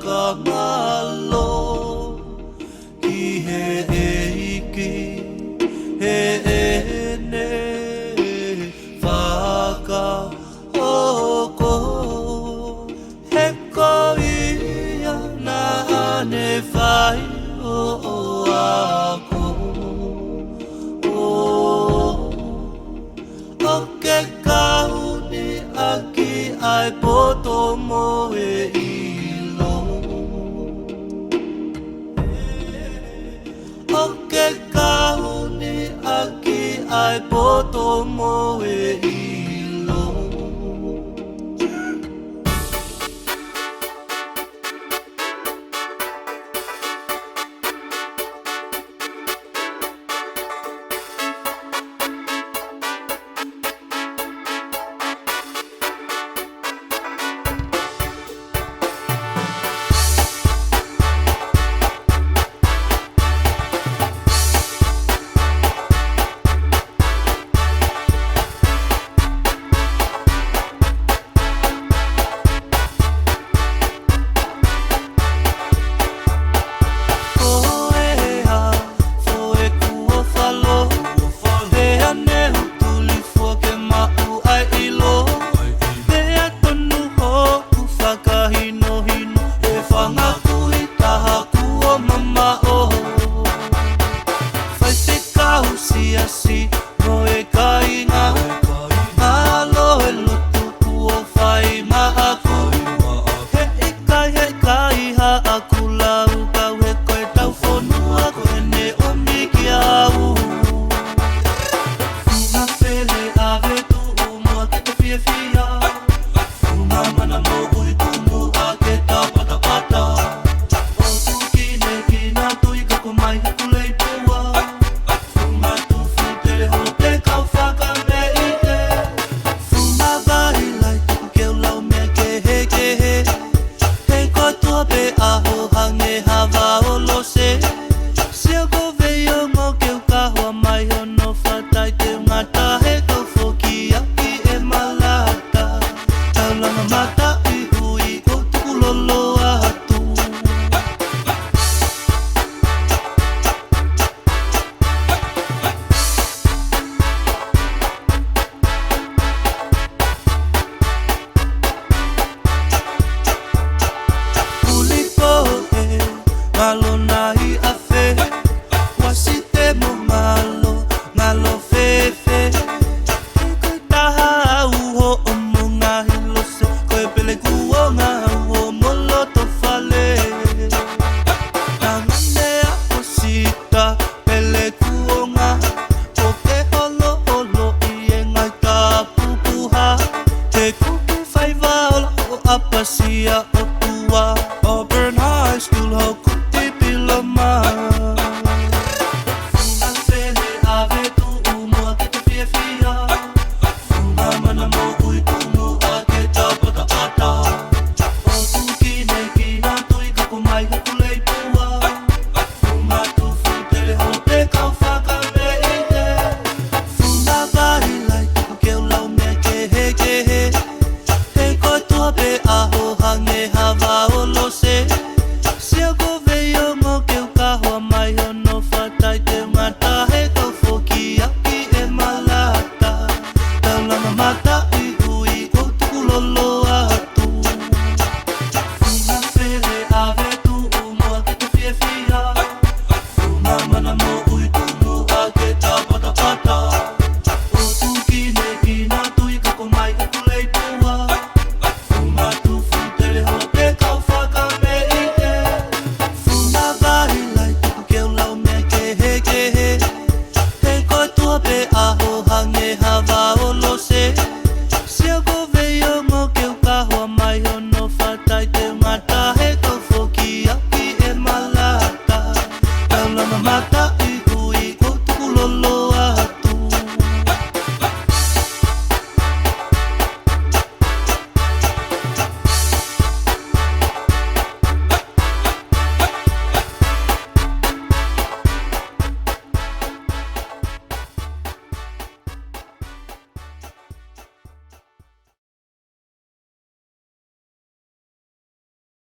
kamalo ki he eiki he ene whaka oko he koia na ane whai o ako o ke kauni aki ai poto mo e ilo o ke kauni aki ai poto mo e ilo si no e kainga alo e lutu kua whai ma aku he kai ha aku lau kau he koe tau whonua koe ne o miki au Fuma pele ave tu umua ke te fia fia Fuma mana mo ui tumu a ke ta pata pata O tu kina tui kako mai haku lei pua Malo nahi a fe Wasite mo ngalo fefe Koe taha au ho o mo ngahi lose Koe pele kuo ngā ho molo to fale Tangane a osita pele kuo ngā O ke holo I e ngai ka pupuha Te kuki whaiva ola o apasia o tua Auburn High School ho